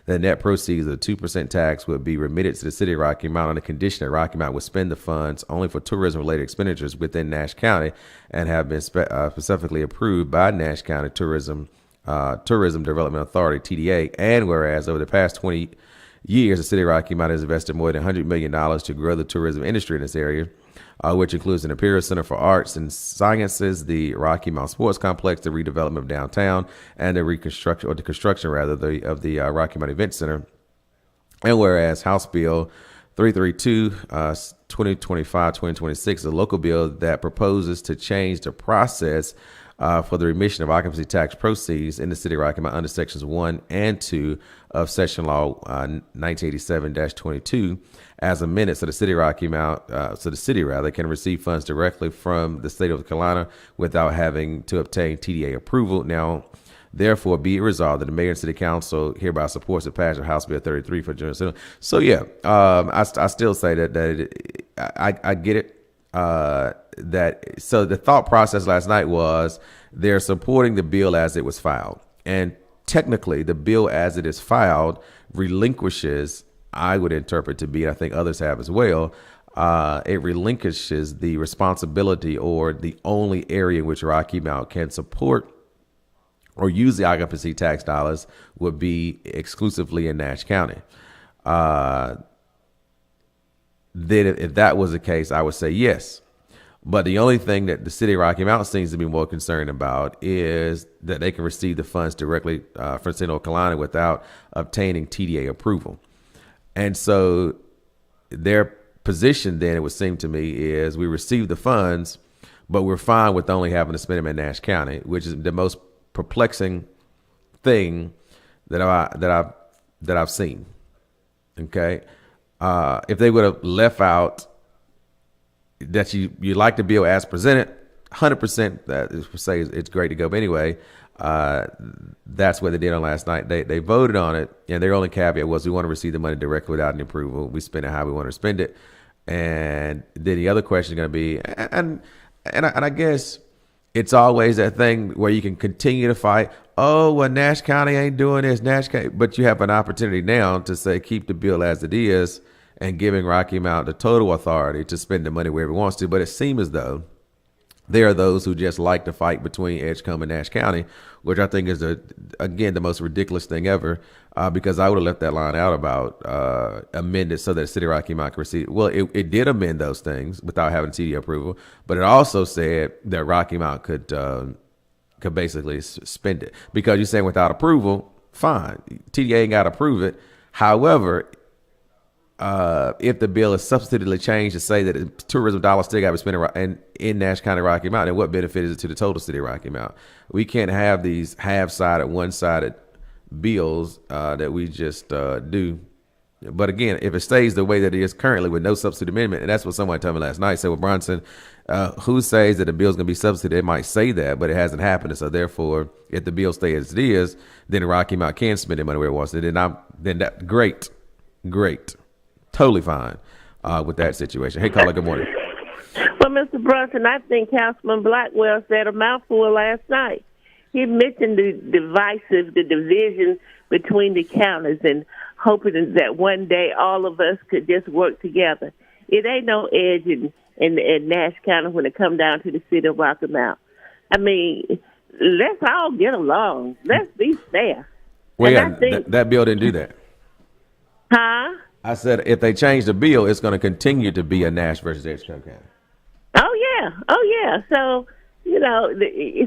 S1: the net proceeds of the 2% tax would be remitted to the city of Rocky Mount on the condition that Rocky Mount would spend the funds only for tourism-related expenditures within Nash County, and have been specifically approved by Nash County Tourism Development Authority, TDA. And whereas over the past 20 years, the city of Rocky Mount has invested more than $100 million to grow the tourism industry in this area, which includes an Imperial Center for Arts and Sciences, the Rocky Mount Sports Complex, the redevelopment of downtown, and the construction of the Rocky Mount Event Center. And whereas House Bill 332, 2025-2026, is a local bill that proposes to change the process for the remission of occupancy tax proceeds in the city of Rocky Mount under sections 1 and 2 of Section Law 1987-22 as amended, so the city of Rocky Mount, can receive funds directly from the state of North Carolina without having to obtain TDA approval. Now, therefore, be it resolved that the mayor and city council hereby supports the passage of House Bill 33 for general assembly. So yeah, I still say that I get it. So the thought process last night was they're supporting the bill as it was filed, and technically the bill as it is filed relinquishes, I would interpret to be, and I think others have as well, it relinquishes the responsibility or the only area in which Rocky Mount can support or use the occupancy tax dollars would be exclusively in Nash County. Then if that was the case, I would say yes. But the only thing that the city of Rocky Mount seems to be more concerned about is that they can receive the funds directly from the state of North Carolina without obtaining TDA approval. And so their position then, it would seem to me, is we receive the funds, but we're fine with only having to spend them in Nash County, which is the most perplexing thing that I've seen. Okay, if they would have left out that you like the bill as presented, 100% that is say it's great to go. But anyway, that's what they did on last night. They voted on it, and their only caveat was we want to receive the money directly without any approval. We spend it how we want to spend it. And then the other question is going to be, and I guess it's always that thing where you can continue to fight. Oh, well, Nash County ain't doing this, Nash County, but you have an opportunity now to say keep the bill as it is and giving Rocky Mount the total authority to spend the money wherever it wants to. But it seems as though there are those who just like to fight between Edgecombe and Nash County, which I think is, again, the most ridiculous thing ever, because I would have left that line out about amended so that the city of Rocky Mount could receive. Well, it did amend those things without having TDA approval, but it also said that Rocky Mount could basically spend it. Because you're saying without approval, fine. TDA ain't got to approve it. However, if the bill is substantively changed to say that tourism dollars still got to be spent in Nash County, Rocky Mount, and what benefit is it to the total city of Rocky Mount? We can't have these half-sided, one-sided bills that we just do. But again, if it stays the way that it is currently with no substitute amendment, and that's what someone told me last night, said, well, Bronson, who says that the bill's going to be substituted? It might say that, but it hasn't happened. And so therefore, if the bill stays as it is, then Rocky Mount can spend the money where it wants to. Then that great. Totally fine with that situation. Hey, caller, good morning.
S2: Well, Mr. Brunson, I think Councilman Blackwell said a mouthful last night. He mentioned the division between the counties and hoping that one day all of us could just work together. It ain't no edge in Nash County when it come down to the city of Rocky Mount. I mean, let's all get along. Let's be fair.
S1: Well,
S2: and
S1: yeah, that bill didn't do that.
S2: Huh?
S1: I said if they change the bill, it's going to continue to be a Nash versus Edgecombe County.
S2: Oh, yeah. So,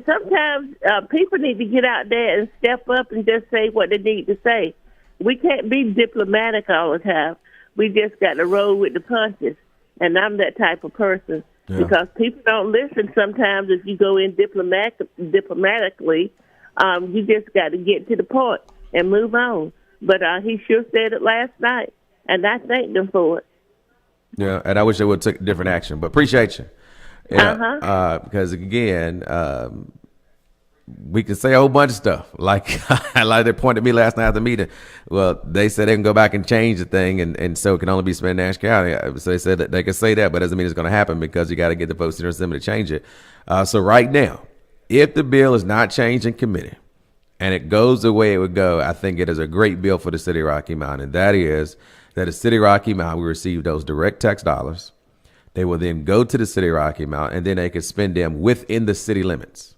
S2: sometimes people need to get out there and step up and just say what they need to say. We can't be diplomatic all the time. We just got to roll with the punches. And I'm that type of person because people don't listen sometimes if you go in diplomatically. You just got to get to the point and move on. But he sure said it last night. And I thank them for it.
S1: Yeah, and I wish they would have took different action, but appreciate you. Yeah, because again, we can say a whole bunch of stuff. Like they pointed at me last night at the meeting. Well, they said they can go back and change the thing, and so it can only be spent in Nash County. So they said that they can say that, but it doesn't mean it's going to happen because you got to get the votes in assembly to change it. So right now, if the bill is not changed in committee and it goes the way it would go, I think it is a great bill for the city of Rocky Mount, and that is that the city of Rocky Mount will receive those direct tax dollars. They will then go to the city of Rocky Mount, and then they can spend them within the city limits.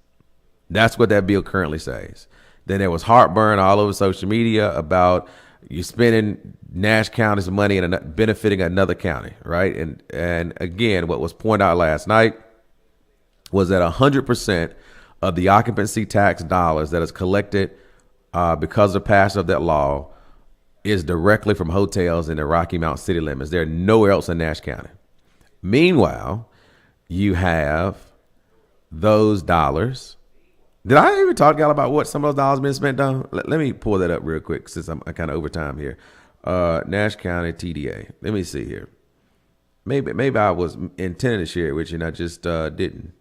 S1: That's what that bill currently says. Then there was heartburn all over social media about you spending Nash County's money and benefiting another county, right? And again, what was pointed out last night was that 100% of the occupancy tax dollars that is collected because of the passage of that law is directly from hotels in the Rocky Mount city limits. They're nowhere else in Nash County. Meanwhile, you have those dollars. Did I even talk to y'all about what some of those dollars been spent on? Let me pull that up real quick since I'm kind of over time here. Nash County TDA. Let me see here. Maybe I was intending to share it with you and I just didn't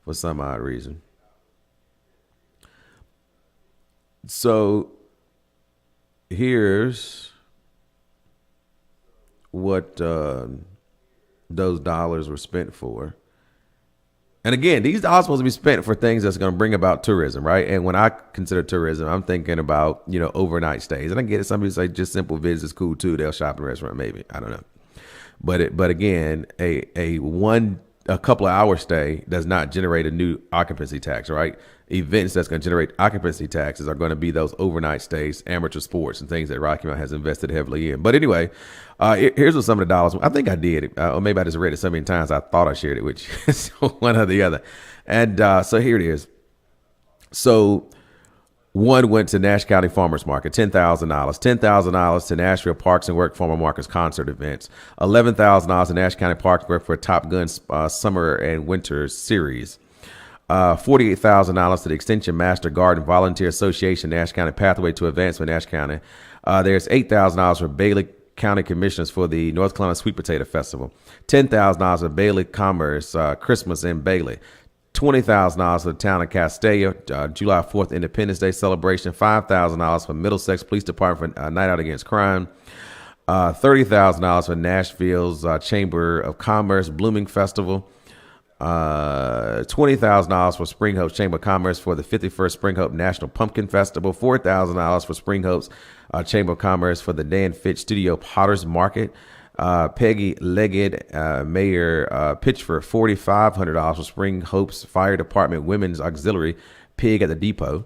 S1: for some odd reason. So here's what those dollars were spent for. And again, these dollars are supposed to be spent for things that's going to bring about tourism, right? And when I consider tourism, I'm thinking about, overnight stays. And I get it. Some people say just simple visits is cool too. They'll shop in a restaurant, maybe. I don't know. But again, a couple of hour stay does not generate a new occupancy tax, right? Events that's going to generate occupancy taxes are going to be those overnight stays, amateur sports, and things that Rocky Mount has invested heavily in. But anyway, here's what some of the dollars. I think I did, or maybe I just read it so many times I thought I shared it with you. So one or the other. And so here it is. So one went to Nash County Farmers Market, $10,000. $10,000 to Nashville Parks and Work Farmer Markets concert events. $11,000 to Nash County Parks and Work for Top Gun summer and winter series. $48,000 to the Extension Master Garden Volunteer Association, Nash County Pathway to Advancement, Nash County. There's $8,000 for Bailey County Commissioners for the North Carolina Sweet Potato Festival. $10,000 for Bailey Commerce Christmas in Bailey. $20,000 for the town of Castello, July 4th Independence Day celebration. $5,000 for Middlesex Police Department for Night Out Against Crime. $30,000 for Nashville's Chamber of Commerce Blooming Festival. $20,000 for Spring Hope's Chamber of Commerce for the 51st Spring Hope National Pumpkin Festival. $4,000 for Spring Hope's Chamber of Commerce for the Dan Fitch Studio Potters Market. Peggy Leggett, Mayor, pitched for $4,500 for Spring Hope's Fire Department Women's Auxiliary Pig at the Depot.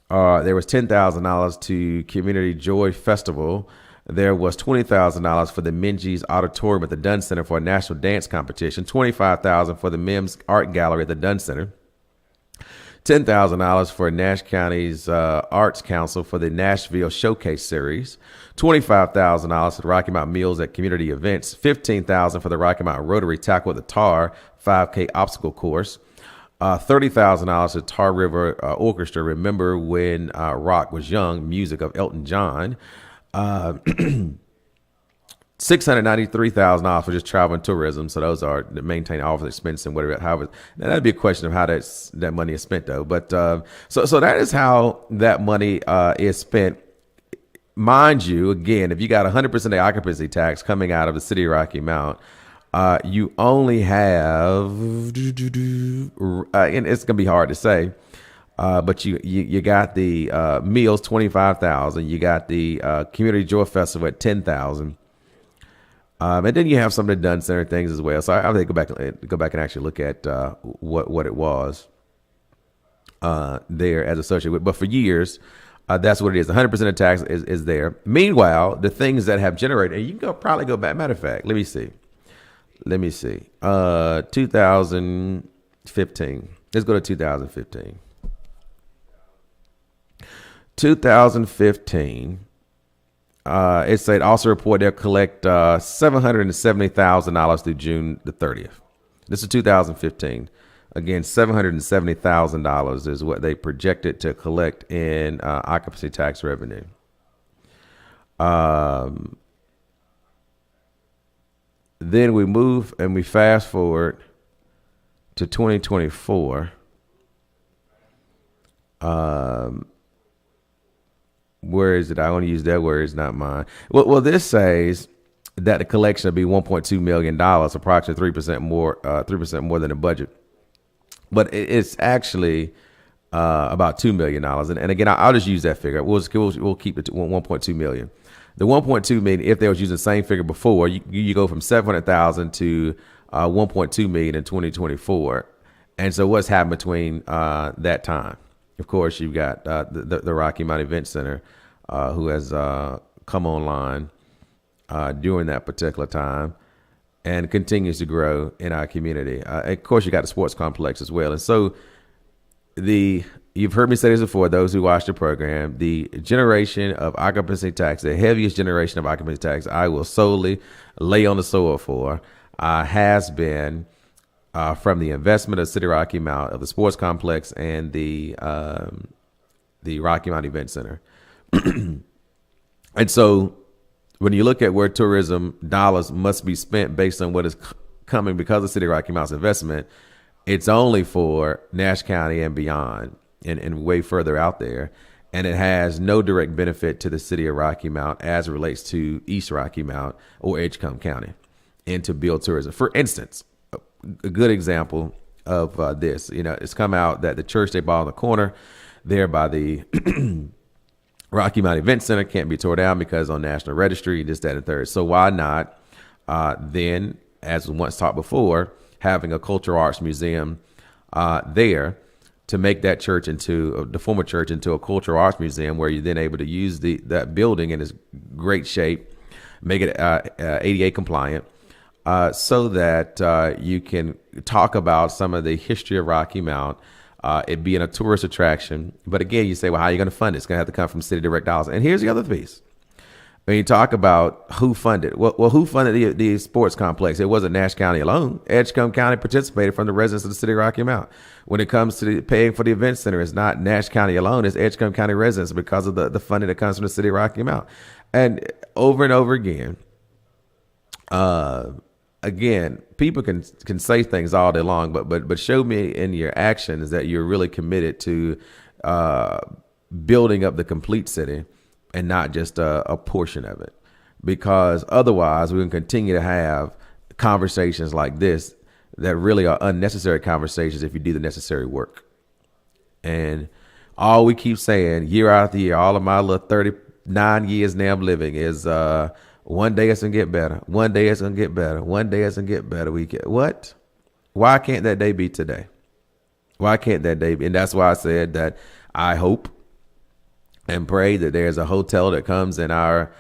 S1: There was $10,000 to Community Joy Festival. There was $20,000 for the Minji's Auditorium at the Dunn Center for a national dance competition. $25,000 for the Mims Art Gallery at the Dunn Center. $10,000 for Nash County's Arts Council for the Nashville Showcase Series. $25,000 for the Rocky Mountain Meals at Community Events. $15,000 for the Rocky Mountain Rotary Tackle with the Tar 5K Obstacle Course. $30,000 to Tar River Orchestra. Remember when rock was young? Music of Elton John. $693,000 for just travel and tourism. So those are to maintain office expense and whatever. However, now that'd be a question of how that money is spent, though. But so that is how that money is spent. Mind you, again, if you got 100% of the occupancy tax coming out of the city of Rocky Mount, you only have, and it's gonna be hard to say. But you got the meals, $25,000. You got the Community Joy Festival at $10,000, and then you have some of the Dunn Center things as well. So I think go back and actually look at what it was there as associated with. But for years, that's what it is. 100% of tax is there. Meanwhile, the things that have generated, and you can probably go back. Matter of fact, let me see. 2015. Let's go to 2015. 2015, it said also report they'll collect $770,000 through June the 30th. This is 2015. Again, $770,000 is what they projected to collect in occupancy tax revenue. Then we move and we fast forward to 2024. Where is it? I want to use that word. It's not mine. Well, this says that the collection will be $1.2 million, approximately 3% more, 3% more than the budget. But it's actually about $2 million. And again, I'll just use that figure. We'll keep it to $1.2 million. The $1.2 million, if they was using the same figure before, you go from $700,000 to $1.2 million in 2024. And so what's happened between that time? Of course, you've got the Rocky Mount Event Center, who has come online during that particular time and continues to grow in our community. Of course, you got the sports complex as well. And so you've heard me say this before, those who watch the program, the generation of occupancy tax, the heaviest generation of occupancy tax I will solely lay on the soil for has been from the investment of City Rocky Mount, of the sports complex, and the Rocky Mount Event Center. And so when you look at where tourism dollars must be spent based on what is coming because of City Rocky Mount's investment, it's only for Nash County and beyond and way further out there. And it has no direct benefit to the city of Rocky Mount as it relates to East Rocky Mount or Edgecombe County and to build tourism. For instance, a good example of this, it's come out that the church they bought on the corner there by the Rocky Mount Event Center can't be torn down because on National Registry, this, that, and third. So why not then, as was once taught before, having a cultural arts museum there to make that church into the former church into a cultural arts museum, where you're then able to use that building in its great shape, make it ADA compliant, so that you can talk about some of the history of Rocky Mount, it being a tourist attraction. But again, you say, well, how are you going to fund it? It's going to have to come from city direct dollars. And here's the other piece. When you talk about who funded, well, who funded the sports complex? It wasn't Nash County alone. Edgecombe County participated from the residents of the city of Rocky Mount. When it comes to paying for the event center, it's not Nash County alone. It's Edgecombe County residents because of the funding that comes from the city of Rocky Mount. And over again, people can say things all day long, but show me in your actions that you're really committed to building up the complete city and not just a portion of it. Because otherwise, we can continue to have conversations like this that really are unnecessary conversations if you do the necessary work. And all we keep saying year after year, all of my little 39 years now of living is one day it's going to get better. One day it's going to get better. One day it's going to get better. What? Why can't that day be today? Why can't that day be? And that's why I said that I hope and pray that there's a hotel that comes in our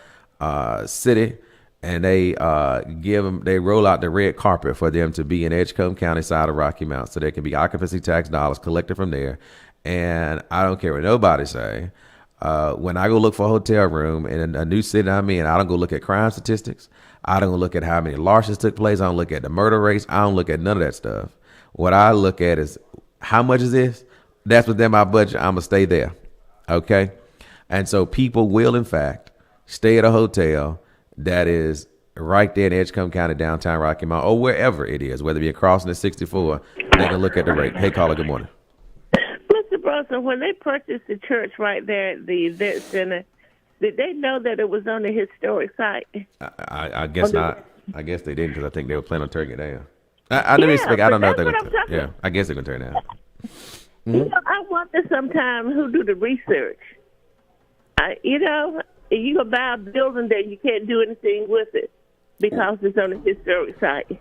S1: city and they roll out the red carpet for them to be in Edgecombe County side of Rocky Mount, so there can be occupancy tax dollars collected from there. And I don't care what nobody say. When I go look for a hotel room in a new city I'm in, I don't go look at crime statistics. I don't look at how many larcenies took place. I don't look at the murder rates. I don't look at none of that stuff. What I look at is how much is this? That's within my budget. I'm going to stay there. Okay? And so people will, in fact, stay at a hotel that is right there in Edgecombe County, downtown Rocky Mount, or wherever it is, whether it be crossing the 64, they can look at the rate. Hey, caller, good morning.
S2: Mr. Brunson, when they purchased the church right there at the event center, did they know that it was on the historic site?
S1: I guess not. I guess they didn't, because I think they were planning on tearing it down. I don't know if they're going to. Yeah, I guess they're going to tear it down. Mm-hmm.
S2: You know, I wonder sometimes who do the research. You can buy a building that you can't do anything with it because it's on a historic site.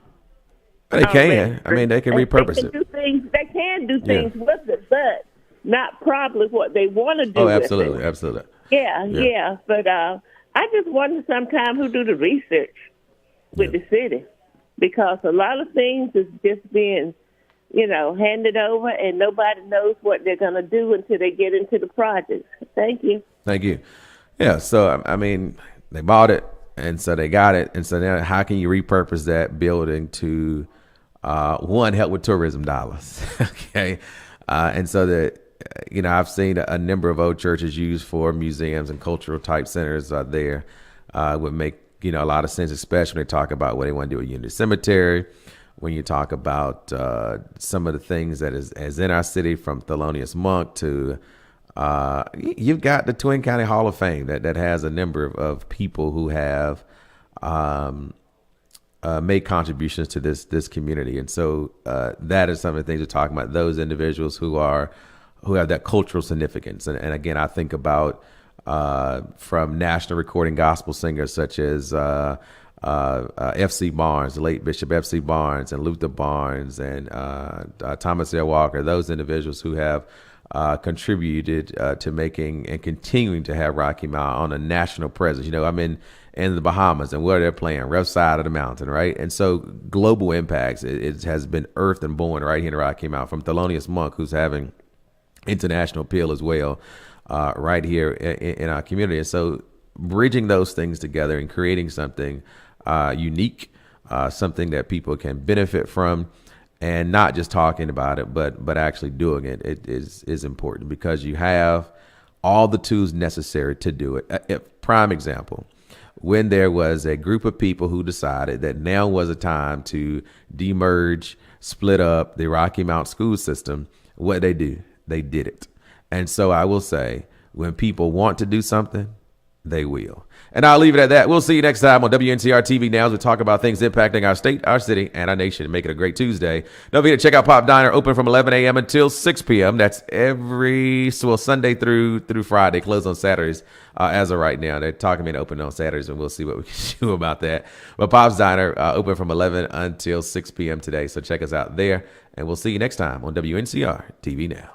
S1: They can. I mean, they can repurpose it.
S2: They can do things with it, but not probably what they want to do. Oh,
S1: absolutely,
S2: with it.
S1: Absolutely.
S2: Yeah. But I just wonder sometimes who do the research with the city, because a lot of things is just being, handed over, and nobody knows what they're going to do until they get into the project. Thank you.
S1: Thank you. Yeah, so, I mean, they bought it, and so they got it. And so now how can you repurpose that building to, help with tourism dollars? Okay. And so that, I've seen a number of old churches used for museums and cultural type centers there. Would make, a lot of sense, especially when they talk about what they want to do at Unity Cemetery. When you talk about some of the things that is in our city, from Thelonious Monk to you've got the Twin County Hall of Fame that has a number of people who have made contributions to this community. And so that is some of the things we're talking about, those individuals who have that cultural significance. And again, I think about from national recording gospel singers such as F.C. Barnes, the late Bishop F.C. Barnes, and Luther Barnes, and Thomas L. Walker, those individuals who have contributed to making and continuing to have Rocky Mount on a national presence. I'm in the Bahamas, and where they're playing, rough side of the mountain, right? And so global impacts, it has been earthed and born right here in Rocky Mount, from Thelonious Monk, who's having international appeal as well, right here in our community. And so bridging those things together and creating something unique, something that people can benefit from, and not just talking about it, but actually doing it, is important, because you have all the tools necessary to do it. A prime example, when there was a group of people who decided that now was a time to demerge, split up the Rocky Mount school system, what they do? They did it. And so I will say, when people want to do something, they will. And I'll leave it at that. We'll see you next time on Wncr-Tv Now as we talk about things impacting our state, our city, and our nation. Make it a great Tuesday. Don't forget to check out Pop Diner, open from 11 a.m. until 6 p.m. That's Sunday through Friday, closed on Saturdays as of right now. They're talking about open on Saturdays, and we'll see what we can do about that. But Pop's Diner, open from 11 until 6 p.m. today. So check us out there, and we'll see you next time on Wncr-Tv Now.